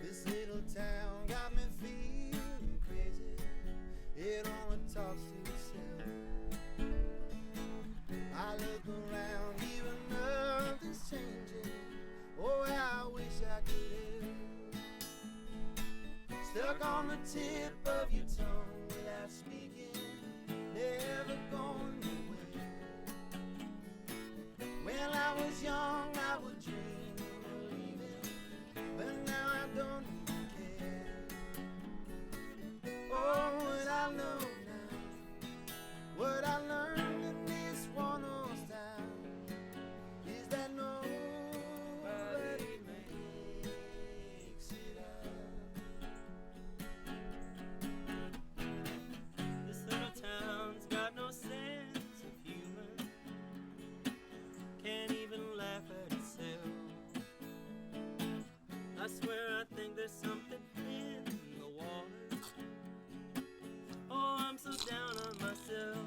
This little town got me feeling crazy. It only talks to itself. I look around, even nothing's changing. Oh, how I wish I could help. Stuck on the tip of your tongue without speaking, never going nowhere. When I was young, I would dream of leaving, but now I don't even care. Oh, what I know now, what I learned in this one old town, is that nobody makes it up. This little town's got no sense of humor, can't even laugh at itself. I swear I think there's something in the water. Oh, I'm so down on myself.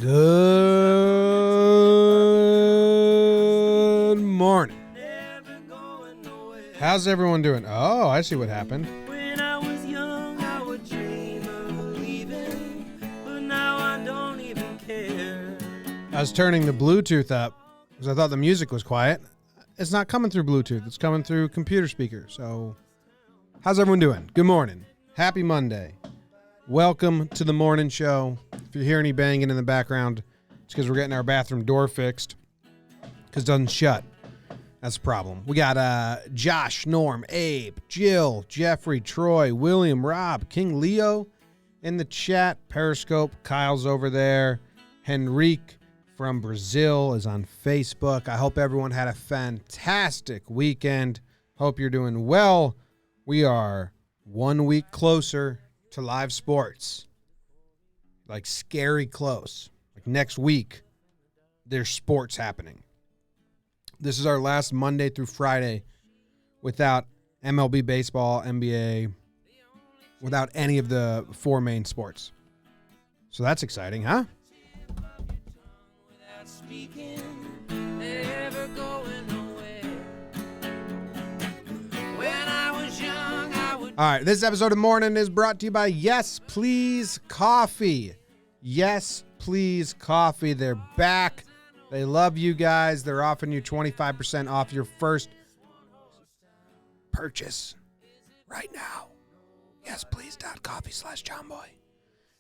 Good morning. Never going nowhere. How's everyone doing? Oh, I see what happened. When I was young, I would dream of leaving, but now I don't even care. I was turning the Bluetooth up because I thought the music was quiet. It's not coming through Bluetooth. It's coming through computer speakers. So how's everyone doing? Good morning. Happy Monday. Welcome to the morning show. If you hear any banging in the background, it's because we're getting our bathroom door fixed because it doesn't shut. That's the problem. We got Josh, Norm, Abe, Jill, Jeffrey, Troy, William, Rob, King Leo in the chat. Periscope, Kyle's over there. Henrique from Brazil is on Facebook. I hope everyone had a fantastic weekend. Hope you're doing well. We are 1 week closer to live sports. Like scary close. Like next week, there's sports happening. This is our last Monday through Friday without MLB baseball, NBA, without any of the four main sports. So that's exciting, huh? Without speaking, never going nowhere. When I was young, I would. All right, this episode of Morning is brought to you by Yes Please Coffee. Yes Please Coffee. They're back. They love you guys. They're offering you 25% off your first purchase right now. YesPlease.coffee/JohnBoy.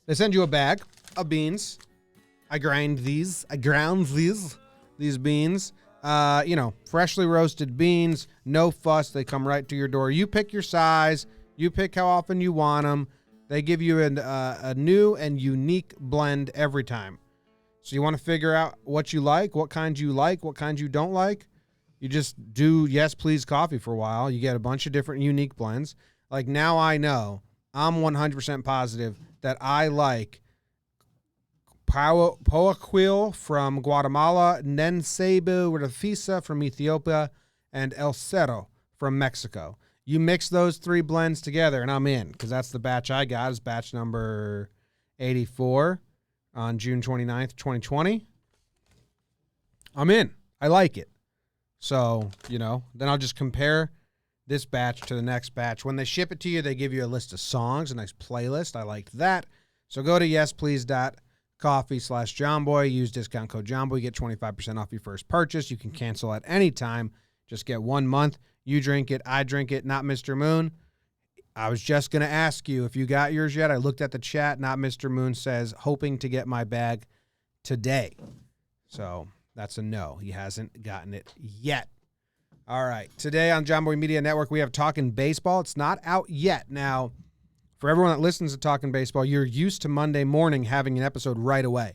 They send you a bag of beans. I ground these beans. Freshly roasted beans, no fuss. They come right to your door. You pick your size. You pick how often you want them. They give you a new and unique blend every time. So you want to figure out what you like, what kinds you don't like. You just do Yes Please Coffee for a while. You get a bunch of different unique blends. Like now I know, I'm 100% positive that I like Poaquil from Guatemala, Nensebu Rafisa from Ethiopia, and El Cerro from Mexico. You mix those three blends together, and I'm in, because that's the batch I got. Is batch number 84 on June 29th, 2020. I'm in. I like it. So, then I'll just compare this batch to the next batch. When they ship it to you, they give you a list of songs, a nice playlist. I like that. So go to yesplease.coffee/JohnBoy. Use discount code JohnBoy. Get 25% off your first purchase. You can cancel at any time. Just get 1 month. You drink it. I drink it. Not Mr. Moon. I was just going to ask you if you got yours yet. I looked at the chat. Not Mr. Moon says, hoping to get my bag today. So that's a no. He hasn't gotten it yet. All right. Today on John Boy Media Network, we have Talking Baseball. It's not out yet. Now, for everyone that listens to Talking Baseball, you're used to Monday morning having an episode right away.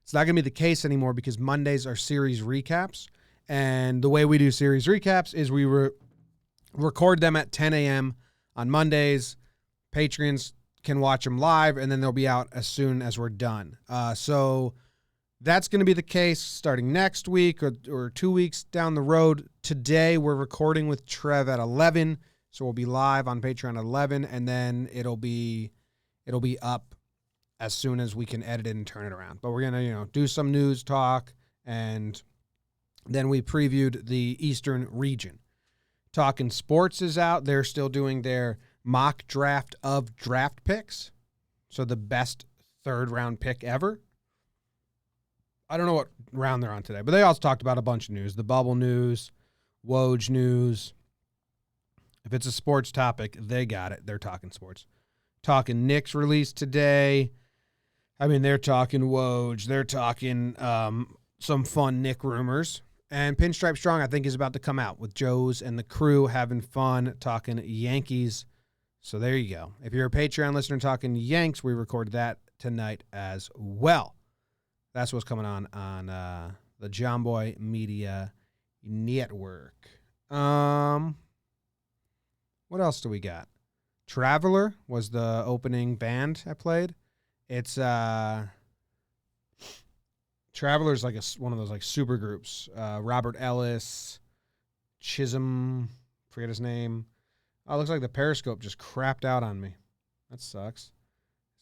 It's not going to be the case anymore because Mondays are series recaps. And the way we do series recaps is we record them at 10 a.m. on Mondays. Patrons can watch them live, and then they'll be out as soon as we're done. So that's going to be the case starting next week or 2 weeks down the road. Today, we're recording with Trev at 11, so we'll be live on Patreon at 11, and then it'll be up as soon as we can edit it and turn it around. But we're going to, do some news talk, and then we previewed the Eastern region. Talking Sports is out. They're still doing their mock draft of draft picks. So the best third-round pick ever. I don't know what round they're on today, but they also talked about a bunch of news. The bubble news, Woj news. If it's a sports topic, they got it. They're talking sports. Talking Knicks released today. I mean, they're talking Woj. They're talking some fun Nick rumors. And Pinstripe Strong, I think, is about to come out with Joe's and the crew having fun talking Yankees. So there you go. If you're a Patreon listener talking Yanks, we recorded that tonight as well. That's what's coming on the John Boy Media Network. What else do we got? Traveler was the opening band I played. It's Traveler's like one of those like super groups. Robert Ellis, Chisholm, forget his name. Oh, it looks like the Periscope just crapped out on me. That sucks.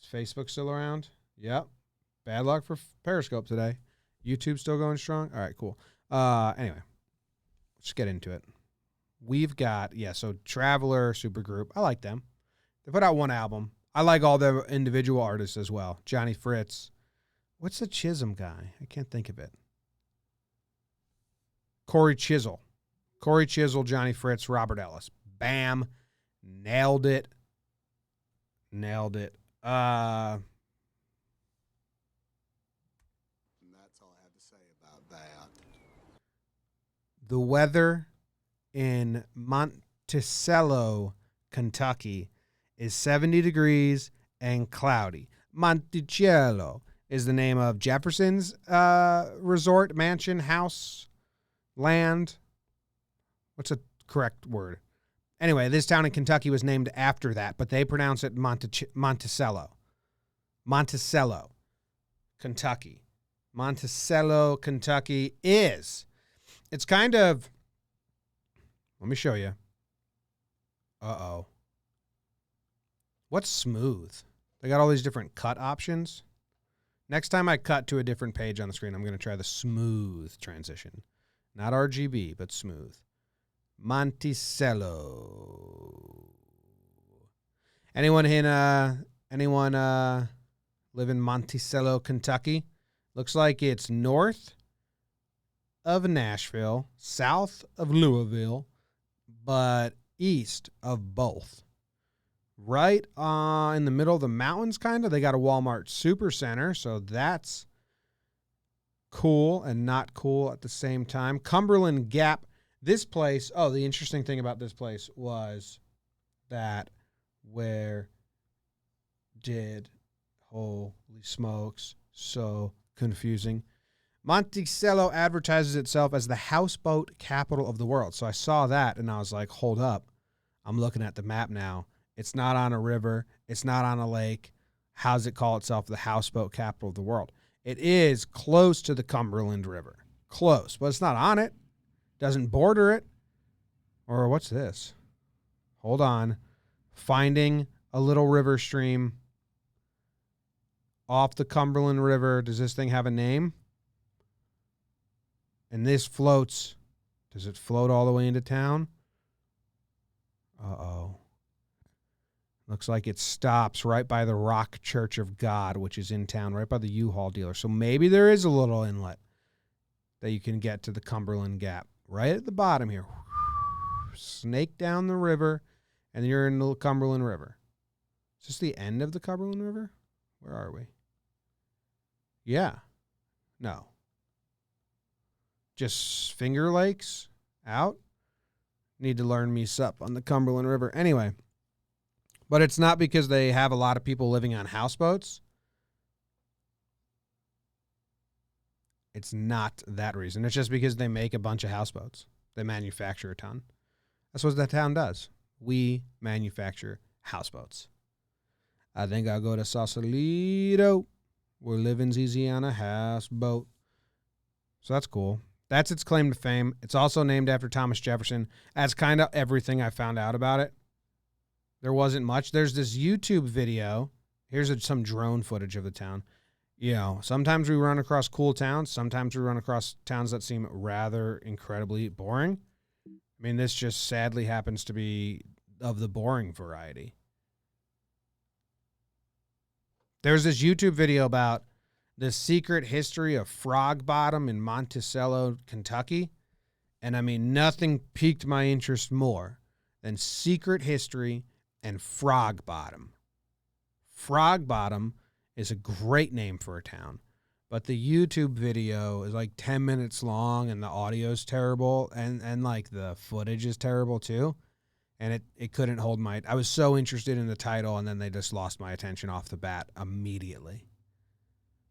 Is Facebook still around? Yep. Bad luck for Periscope today. YouTube still going strong? All right, cool. Anyway, let's get into it. We've got, so Traveler, supergroup. I like them. They put out one album. I like all the individual artists as well. Johnny Fritz. What's the Chisholm guy? I can't think of it. Corey Chisel, Johnny Fritz, Robert Ellis. Bam. Nailed it. And that's all I have to say about that. The weather in Monticello, Kentucky is 70 degrees and cloudy. Monticello is the name of Jefferson's resort, mansion, house, land. What's a correct word? Anyway, this town in Kentucky was named after that, but they pronounce it Monticello. Monticello, Kentucky. Monticello, Kentucky it's kind of, let me show you. Uh-oh. What's smooth? They got all these different cut options. Next time I cut to a different page on the screen, I'm going to try the smooth transition. Not RGB, but smooth. Monticello. Anyone live in Monticello, Kentucky? Looks like it's north of Nashville, south of Louisville, but east of both. Right in the middle of the mountains, kind of. They got a Walmart Supercenter, so that's cool and not cool at the same time. Cumberland Gap. This place, the interesting thing about this place was that holy smokes, so confusing. Monticello advertises itself as the houseboat capital of the world. So I saw that and I was like, hold up. I'm looking at the map now. It's not on a river. It's not on a lake. How does it call itself the houseboat capital of the world? It is close to the Cumberland River. Close, but it's not on it. Doesn't border it. Or what's this? Hold on. Finding a little river stream off the Cumberland River. Does this thing have a name? And this floats. Does it float all the way into town? Uh-oh. Looks like it stops right by the Rock Church of God, which is in town, right by the U-Haul dealer. So maybe there is a little inlet that you can get to the Cumberland Gap. Right at the bottom here. Snake down the river, and you're in the Cumberland River. Is this the end of the Cumberland River? Where are we? Yeah. No. Just Finger Lakes out. Need to learn me sup on the Cumberland River. Anyway. But it's not because they have a lot of people living on houseboats. It's not that reason. It's just because they make a bunch of houseboats. They manufacture a ton. That's what that town does. We manufacture houseboats. I think I'll go to Sausalito, where living's easy on a houseboat. So that's cool. That's its claim to fame. It's also named after Thomas Jefferson. That's kind of everything I found out about it. There wasn't much. There's this YouTube video. Here's some drone footage of the town. You know, sometimes we run across cool towns. Sometimes we run across towns that seem rather incredibly boring. I mean, this just sadly happens to be of the boring variety. There's this YouTube video about the secret history of Frog Bottom in Monticello, Kentucky. And I mean, nothing piqued my interest more than secret history and Frog Bottom. Frog Bottom is a great name for a town, but the YouTube video is like 10 minutes long and the audio is terrible and like the footage is terrible too. And it couldn't hold I was so interested in the title and then they just lost my attention off the bat immediately,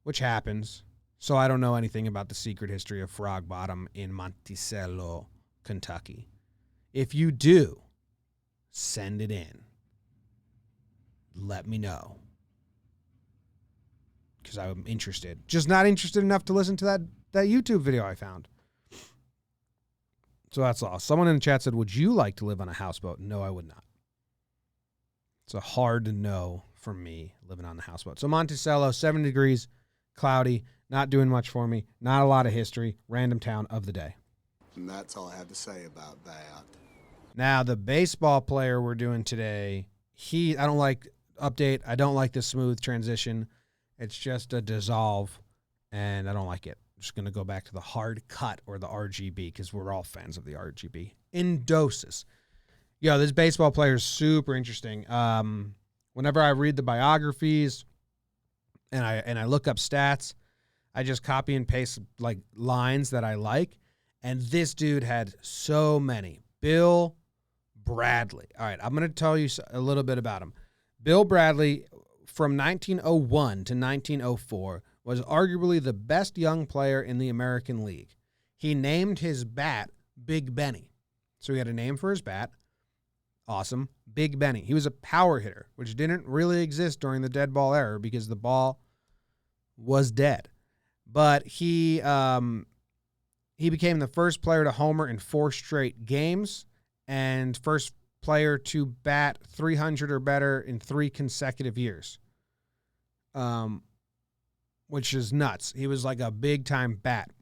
which happens. So I don't know anything about the secret history of Frog Bottom in Monticello, Kentucky. If you do, send it in. Let me know. Because I'm interested. Just not interested enough to listen to that YouTube video I found. So that's all. Someone in the chat said, would you like to live on a houseboat? No, I would not. It's a hard to no for me living on the houseboat. So Monticello, 70 degrees, cloudy, not doing much for me. Not a lot of history. Random town of the day. And that's all I have to say about that. Now, the baseball player we're doing today, I don't like I don't like the smooth transition. It's just a dissolve, and I don't like it. I'm just going to go back to the hard cut or the RGB because we're all fans of the RGB. In doses. Yo, this baseball player is super interesting. Whenever I read the biographies and I look up stats, I just copy and paste like lines that I like, and this dude had so many. Bill Bradley. All right, I'm going to tell you a little bit about him. Bill Bradley, from 1901 to 1904, was arguably the best young player in the American League. He named his bat Big Benny. So he had a name for his bat. Awesome. Big Benny. He was a power hitter, which didn't really exist during the dead ball era because the ball was dead. But he became the first player to homer in 4 straight games and first player to bat 300 or better in 3 consecutive years. Which is nuts. He was like a big-time bat.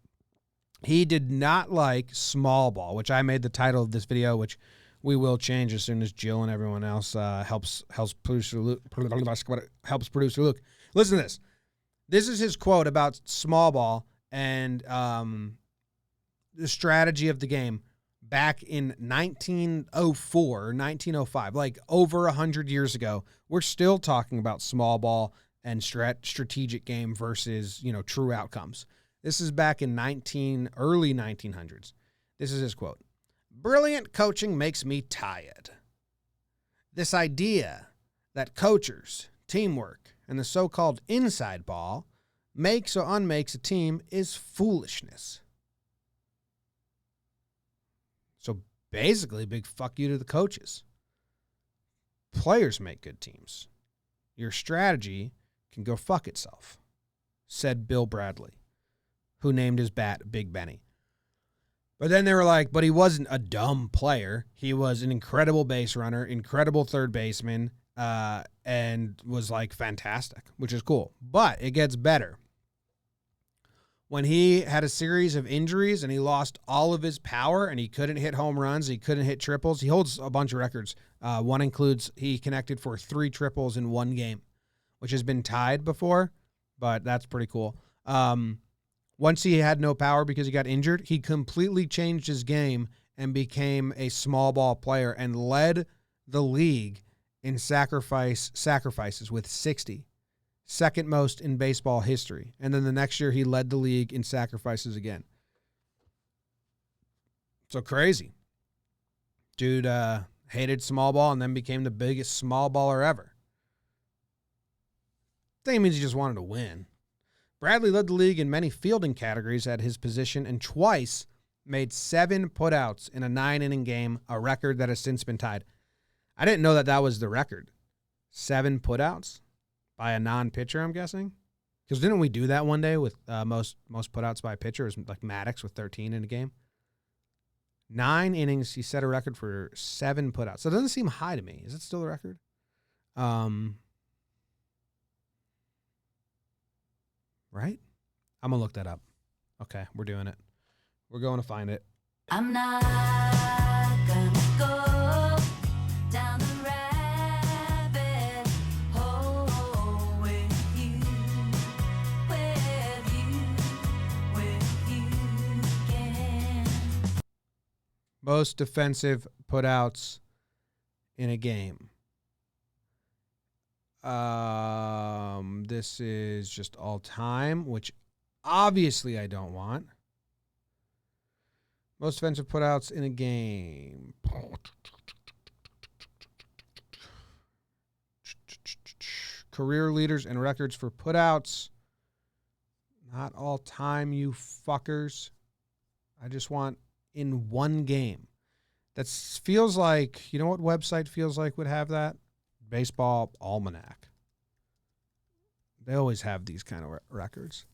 He did not like small ball, which I made the title of this video, which we will change as soon as Jill and everyone else helps producer Luke. Listen to this. This is his quote about small ball and the strategy of the game back in 1904 or 1905, like over 100 years ago. We're still talking about small ball and strategic game versus, true outcomes. This is back in early 1900s. This is his quote. Brilliant coaching makes me tired. This idea that coachers, teamwork, and the so-called inside ball makes or unmakes a team is foolishness. So basically, big fuck you to the coaches. Players make good teams. Your strategy can go fuck itself, said Bill Bradley, who named his bat Big Benny. But then they were like, but he wasn't a dumb player. He was an incredible base runner, incredible third baseman, and was like fantastic, which is cool. But it gets better. When he had a series of injuries and he lost all of his power and he couldn't hit home runs, he couldn't hit triples. He holds a bunch of records. One includes he connected for 3 triples in 1 game, which has been tied before, but that's pretty cool. Once he had no power because he got injured, he completely changed his game and became a small ball player and led the league in sacrifices with 60. Second most in baseball history. And then the next year he led the league in sacrifices again. So crazy. Dude hated small ball and then became the biggest small baller ever. I think it means he just wanted to win. Bradley led the league in many fielding categories at his position and twice made 7 putouts in a 9-inning game, a record that has since been tied. I didn't know that was the record. 7 putouts by a non-pitcher, I'm guessing. Because didn't we do that one day with most putouts by a pitcher? It was like Maddox with 13 in a game. 9 innings, he set a record for 7 putouts. So it doesn't seem high to me. Is it still a record? Right? I'm going to look that up. Okay, we're doing it. We're going to find it. I'm not gonna go down the rabbit hole with you again. Most defensive putouts in a game. This is just all time, which obviously I don't want. Most defensive putouts in a game. Career leaders and records for putouts. Not all time, you fuckers. I just want in one game. That feels like, you know what website feels like would have that? Baseball Almanac. They always have these kind of records.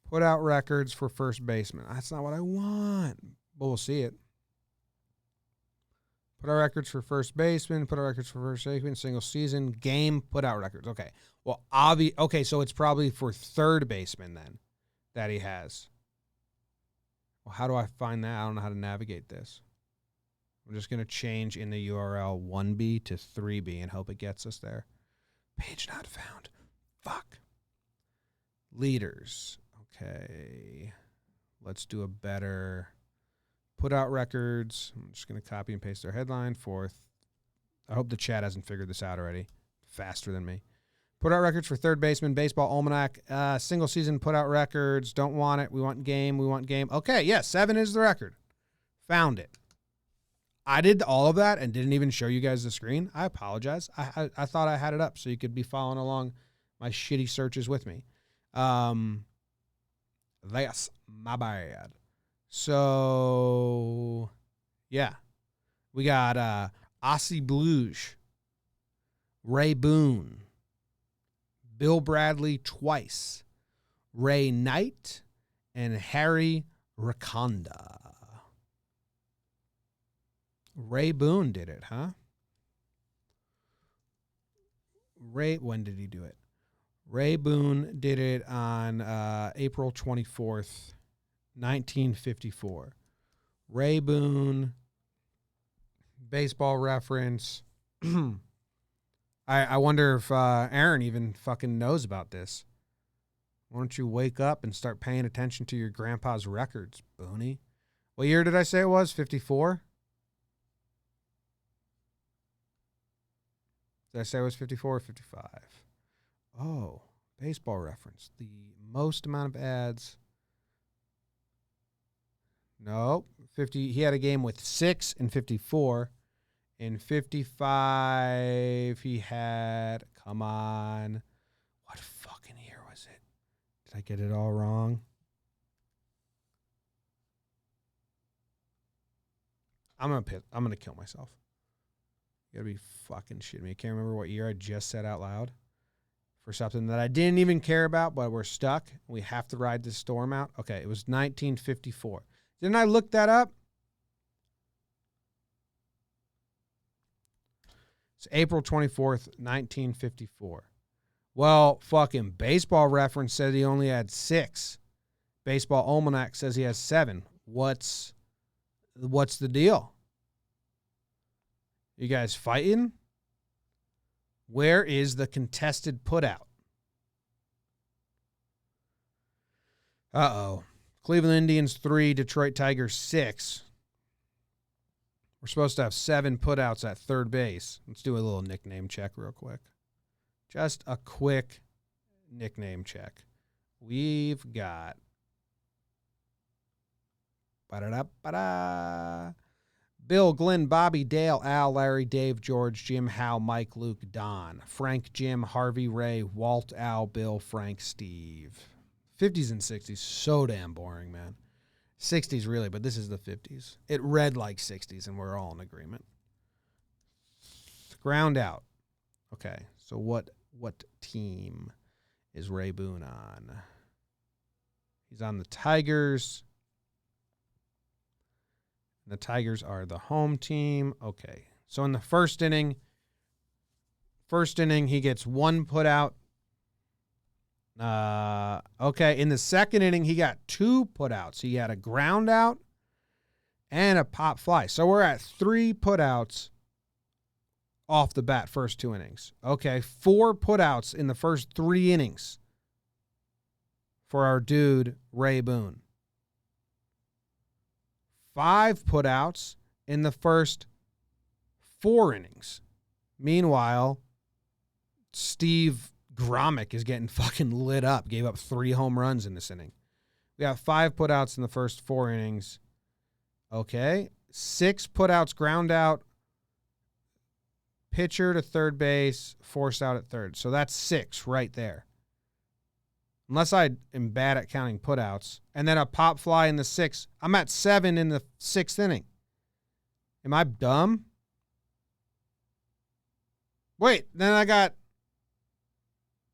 Put out records for first baseman. That's not what I want, but we'll see it. Put out records for first baseman. Put out records for first baseman. Single season game. Put out records. Okay. Well, okay, so it's probably for third baseman then that he has. Well, how do I find that? I don't know how to navigate this. I'm just going to change in the URL 1B to 3B and hope it gets us there. Page not found. Fuck. Leaders. Okay. Let's do a better put out records. I'm just going to copy and paste their headline. Fourth. I hope the chat hasn't figured this out already. Faster than me. Put out records for third baseman, baseball almanac, single season put out records. Don't want it. We want game. We want game. Okay, yeah, 7 is the record. Found it. I did all of that and didn't even show you guys the screen. I apologize. I thought I had it up so you could be following along my shitty searches with me. That's my bad. So, yeah. We got Ossie Bluge, Ray Boone, Bill Bradley twice, Ray Knight, and Harry Rakonda. Ray Boone did it, huh? When did he do it? Ray Boone did it on April 24th, 1954. Ray Boone, baseball reference. I wonder if Aaron even fucking knows about this. Why don't you wake up and start paying attention to your grandpa's records, Booney? What year did I say it was? 54? Did I say it was 54 or 55? Oh, baseball reference. The most amount of ads. No, 50. He had a game with 6 in 54. In 55, he had, come on. What fucking year was it? Did I get it all wrong? I'm gonna kill myself. You gotta be fucking shitting me. I can't remember what year I just said out loud for something that I didn't even care about, but we're stuck. We have to ride this storm out. Okay, it was 1954. Didn't I look that up? It's April 24th, 1954. Well, fucking Baseball Reference said he only had 6. Baseball Almanac says he has 7. What's the deal? You guys fighting? Where is the contested putout? Uh-oh. Cleveland Indians 3, Detroit Tigers 6. We're supposed to have 7 putouts at third base. Let's do a little nickname check real quick. Just a quick nickname check. We've got Bill, Glenn, Bobby, Dale, Al, Larry, Dave, George, Jim, Hal, Mike, Luke, Don, Frank, Jim, Harvey, Ray, Walt, Al, Bill, Frank, Steve. 50s and 60s, so damn boring, man. 60s really, but this is the 50s. It read like 60s, and we're all in agreement. Ground out. Okay, so what team is Ray Boone on? He's on the Tigers. The Tigers are the home team. Okay, so in the first inning, he gets 1 putout. Okay, in the second inning, he got 2 putouts. He had a ground out and a pop fly. So we're at 3 putouts off the bat first 2 innings. Okay, 4 putouts in the first 3 innings for our dude, Ray Boone. 5 putouts in the first 4 innings. Meanwhile, Steve Gromick is getting fucking lit up. Gave up 3 home runs in this inning. We got 5 putouts in the first 4 innings. Okay. 6 putouts, ground out, pitcher to third base, forced out at third. So that's 6 right there. Unless I am bad at counting putouts. And then a pop fly in the 6th. I'm at 7 in the 6th inning. Am I dumb? Wait, then I got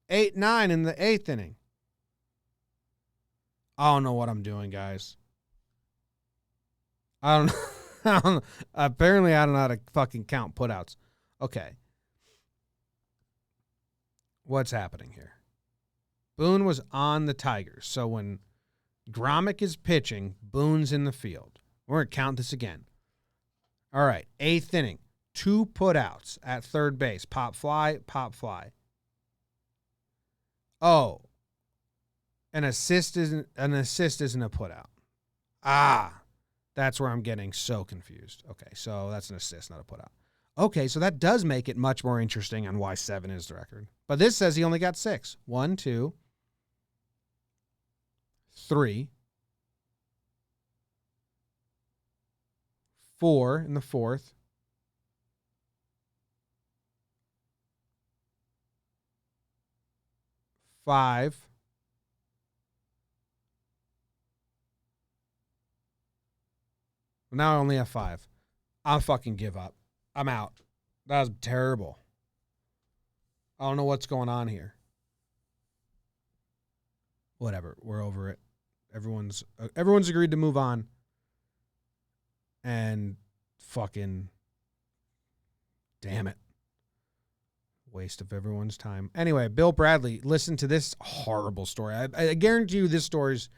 8, 9 in the 8th inning. I don't know what I'm doing, guys. I don't know. Apparently, I don't know how to fucking count putouts. Okay. What's happening here? Boone was on the Tigers. So when Gromick is pitching, Boone's in the field. We're going to count this again. All right. 8th inning. 2 putouts at third base. Pop fly, pop fly. Oh. An assist isn't a putout. That's where I'm getting so confused. Okay, so that's an assist, not a putout. Okay, so that does make it much more interesting on why 7 is the record. But this says he only got 6. 1, 2, 3, 4 in the 4th. 5. Now I only have 5. I'll fucking give up. I'm out. That was terrible. I don't know what's going on here. Whatever. We're over it. Everyone's agreed to move on. And fucking damn it. Waste of everyone's time. Anyway, Bill Bradley, listen to this horrible story. I guarantee you this story's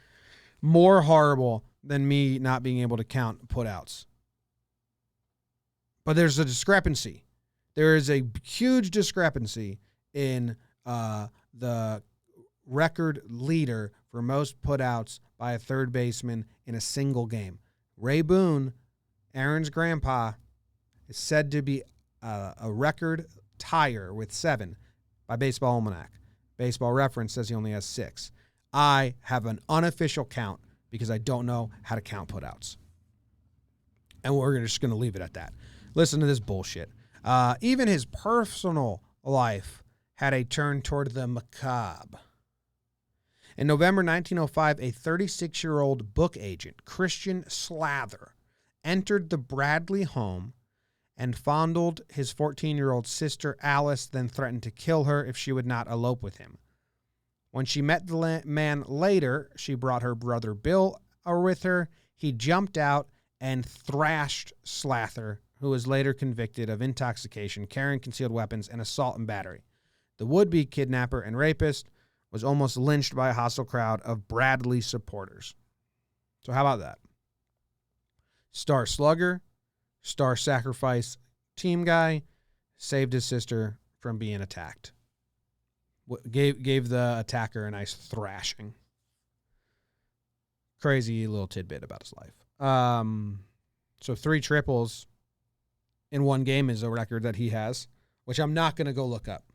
more horrible than me not being able to count putouts. But there's a discrepancy. There is a huge discrepancy in the record leader for most putouts by a third baseman in a single game. Ray Boone, Aaron's grandpa, is said to be a record tire with 7 by Baseball Almanac. Baseball Reference says he only has 6. I have an unofficial count because I don't know how to count putouts. And we're just going to leave it at that. Listen to this bullshit. Even his personal life had a turn toward the macabre. In November 1905, a 36-year-old book agent, Christian Slather, entered the Bradley home and fondled his 14-year-old sister Alice, then threatened to kill her if she would not elope with him. When she met the man later, she brought her brother Bill with her. He jumped out and thrashed Slather, who was later convicted of intoxication, carrying concealed weapons, and assault and battery. The would-be kidnapper and rapist was almost lynched by a hostile crowd of Bradley supporters. So how about that? Star slugger, star sacrifice team guy, saved his sister from being attacked. Gave the attacker a nice thrashing. Crazy little tidbit about his life. So 3 triples in one game is a record that he has, which I'm not going to go look up.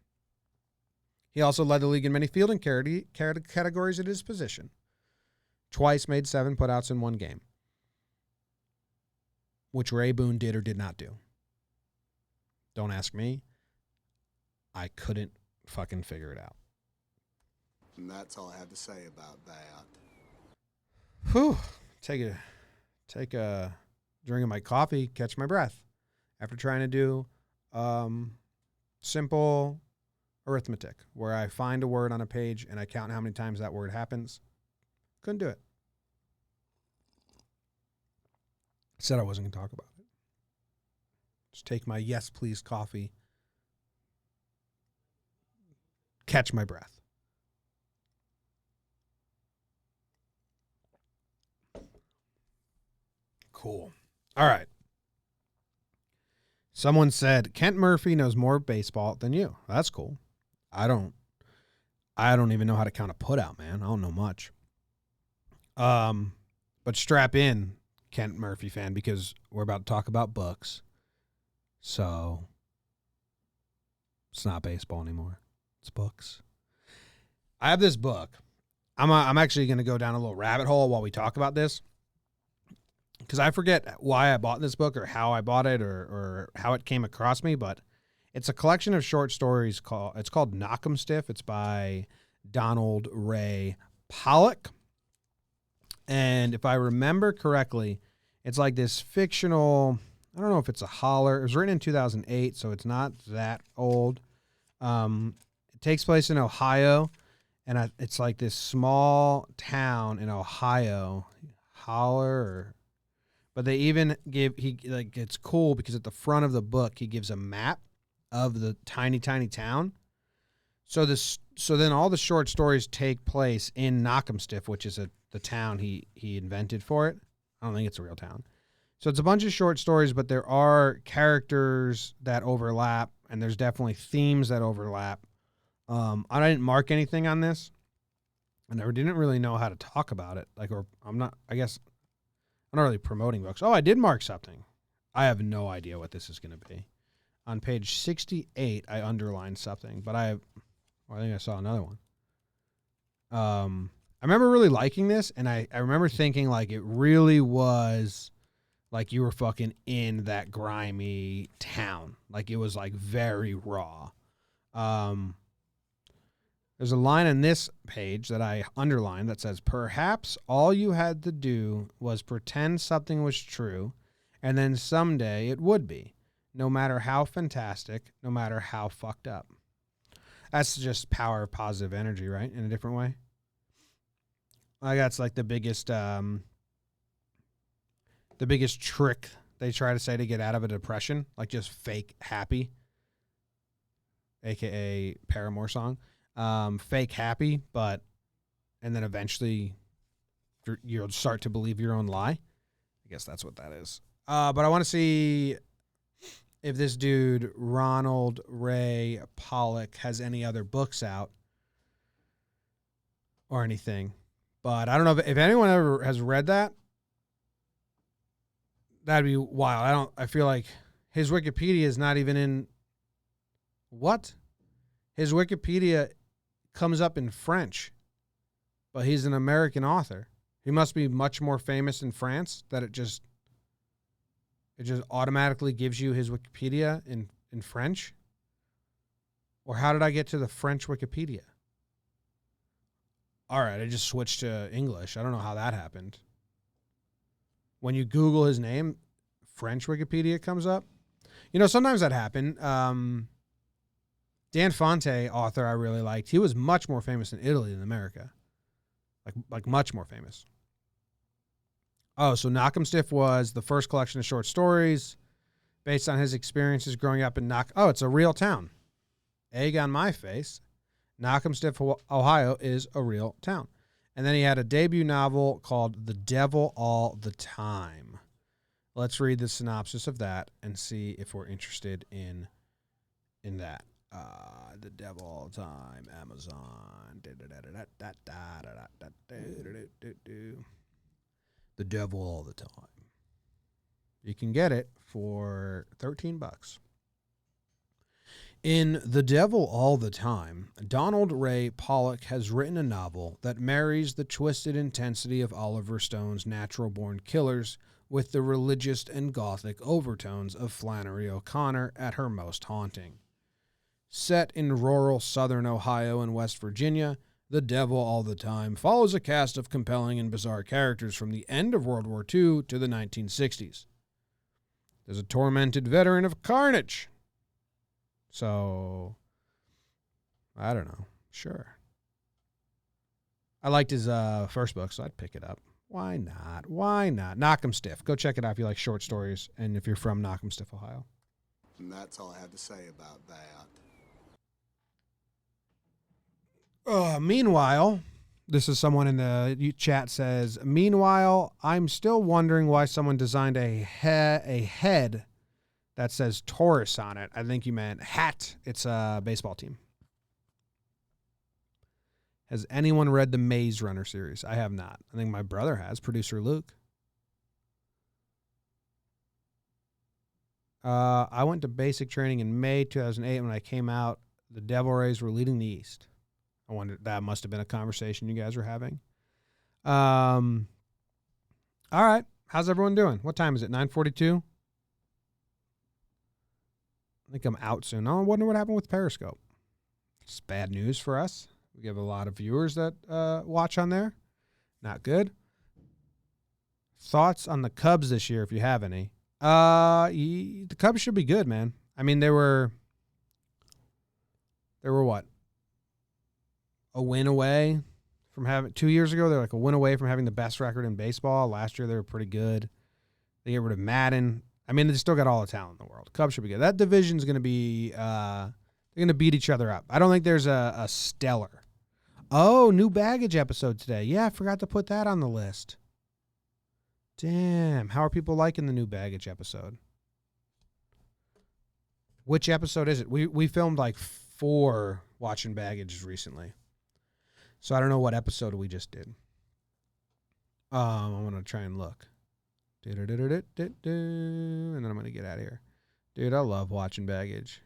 He also led the league in many fielding categories at his position. Twice made 7 putouts in one game, which Ray Boone did or did not do. Don't ask me. I couldn't fucking figure it out. And that's all I have to say about that. Whew. Take a drink of my coffee, catch my breath. After trying to do simple arithmetic, where I find a word on a page and I count how many times that word happens. Couldn't do it. Said I wasn't going to talk about it. Just take my yes, please coffee. Catch my breath. Cool. All right. Someone said Kent Murphy knows more baseball than you. That's cool. I don't even know how to count a put out, man. I don't know much. But strap in, Kent Murphy fan, because we're about to talk about books. So it's not baseball anymore. It's books. I have this book. I'm actually going to go down a little rabbit hole while we talk about this, because I forget why I bought this book or how I bought it or how it came across me, but it's a collection of short stories it's called Knock 'em Stiff. It's by Donald Ray Pollock. And if I remember correctly, it's like this fictional, I don't know if it's a holler. It was written in 2008, so it's not that old. It takes place in Ohio, and it's like this small town in Ohio, but they even it's cool because at the front of the book, he gives a map of the tiny, tiny town. So then all the short stories take place in Knock 'em Stiff, which is the town he invented for it. I don't think it's a real town. So it's a bunch of short stories, but there are characters that overlap, and there's definitely themes that overlap. I didn't mark anything on this, and I didn't really know how to talk about it. I'm not really promoting books. Oh, I did mark something. I have no idea what this is going to be. On page 68, I underlined something, but I think I saw another one. I remember really liking this, and I remember thinking like it really was like you were fucking in that grimy town. Like it was like very raw. There's a line on this page that I underlined that says, "Perhaps all you had to do was pretend something was true, and then someday it would be, no matter how fantastic, no matter how fucked up." That's just power of positive energy, right? In a different way. Like that's like the biggest trick they try to say to get out of a depression, like just fake happy, aka Paramore song. Fake happy, and then eventually you'll start to believe your own lie. I guess that's what that is. But I want to see if this dude, Ronald Ray Pollock, has any other books out or anything. But I don't know if anyone ever has read that. That'd be wild. I feel like his Wikipedia is not even in. What? His Wikipedia comes up in French, but he's an American author. He must be much more famous in France that it just automatically gives you his Wikipedia in French. Or how did I get to the French Wikipedia? All right, I just switched to English. I don't know how that happened. When you Google his name, French Wikipedia comes up. You know, sometimes that happens. Dan Fonte, author I really liked, he was much more famous in Italy than America. Like much more famous. Oh, so Knock 'em Stiff was the first collection of short stories based on his experiences growing up in Oh, it's a real town. Egg on my face. Knock 'em Stiff, Ohio is a real town. And then he had a debut novel called The Devil All the Time. Let's read the synopsis of that and see if we're interested in that. The Devil All the Time, Amazon. The Devil All the Time. You can get it for $13. In The Devil All the Time, Donald Ray Pollock has written a novel that marries the twisted intensity of Oliver Stone's natural-born killers with the religious and gothic overtones of Flannery O'Connor at her most haunting. Set in rural southern Ohio and West Virginia, The Devil All the Time follows a cast of compelling and bizarre characters from the end of World War II to the 1960s. There's a tormented veteran of carnage. So, I don't know. Sure. I liked his first book, so I'd pick it up. Why not? Why not? Knock 'em Stiff. Go check it out if you like short stories and if you're from Knock 'em Stiff, Ohio. And that's all I have to say about that. Meanwhile, This is someone in the chat says, meanwhile, I'm still wondering why someone designed a head that says Taurus on it. I think you meant hat. It's a baseball team. Has anyone read the Maze Runner series? I have not. I think my brother has, producer Luke. I went to basic training in May 2008. When I came out, the Devil Rays were leading the East. I wonder, that must have been a conversation you guys were having. All right. How's everyone doing? What time is it? 9:42? I think I'm out soon. I wonder what happened with Periscope. It's bad news for us. We have a lot of viewers that watch on there. Not good. Thoughts on the Cubs this year, if you have any? The Cubs should be good, man. I mean, they were what? A win away from having 2 years ago. They're like a win away from having the best record in baseball. Last year they were pretty good. They get rid of Madden. I mean, they still got all the talent in the world. Cubs should be good. That division's going to be they're going to beat each other up. I don't think there's a stellar. Oh, new baggage episode today. Yeah, I forgot to put that on the list. Damn, how are people liking the new baggage episode? Which episode is it? We filmed like 4 watching baggage recently. So I don't know what episode we just did. I'm going to try and look. And then I'm going to get out of here. Dude, I love watching baggage.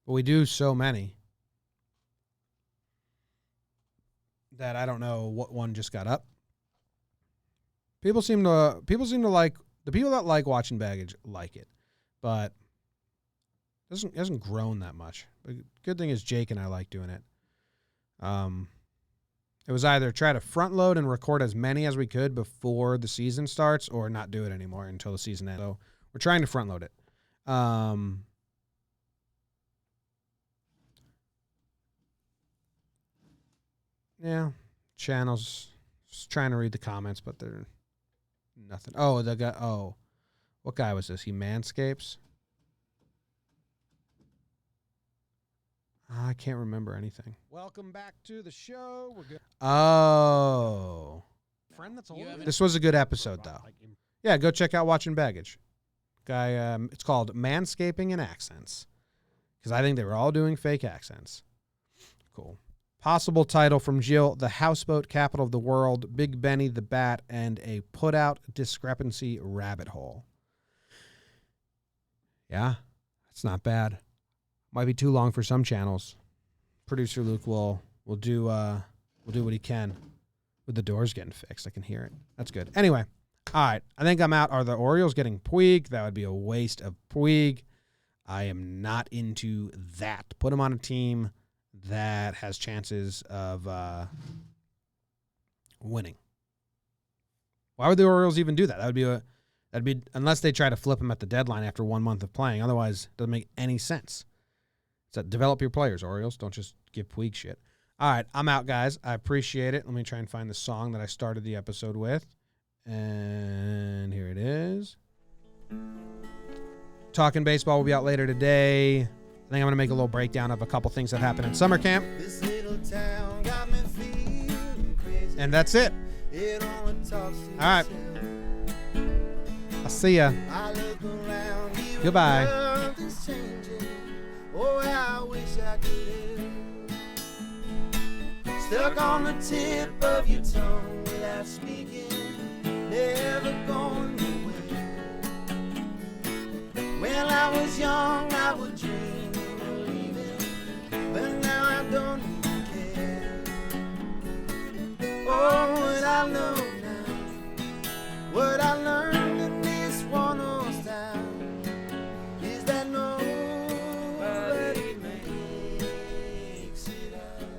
But we do so many that I don't know what one just got up. People seem to like, the people that like watching baggage like it, but it hasn't grown that much. But good thing is Jake and I like doing it. It was either try to front load and record as many as we could before the season starts, or not do it anymore until the season ends. So we're trying to front load it. Yeah, channels. Just trying to read the comments, but they're nothing. Oh, the guy. Oh, what guy was this? He manscapes. I can't remember anything. Welcome back to the show. We're good. Oh, Friend that's older. this was a good episode, though. Yeah, go check out Watching Baggage. Guy, it's called Manscaping and Accents, because I think they were all doing fake accents. Cool. Possible title from Jill: The Houseboat Capital of the World, Big Benny the Bat, and a Put-Out Discrepancy Rabbit Hole. Yeah, that's not bad. Might be too long for some channels. Producer Luke will do what he can with the doors getting fixed. I can hear it. That's good. Anyway, all right. I think I'm out. Are the Orioles getting Puig? That would be a waste of Puig. I am not into that. Put him on a team that has chances of winning. Why would the Orioles even do that? That'd be unless they try to flip him at the deadline after 1 month of playing. Otherwise, it doesn't make any sense. So develop your players, Orioles. Don't just give Puig shit. All right, I'm out, guys. I appreciate it. Let me try and find the song that I started the episode with. And here it is. Talking Baseball will be out later today. I think I'm going to make a little breakdown of a couple things that happened in summer camp. This little town got me feeling crazy. And that's it. It only talks to All right. itself. I'll see ya. I look around, even Goodbye. the world is changing. Oh, how I wish I could help. Stuck on the tip of your tongue without speaking, never going nowhere. When I was young, I would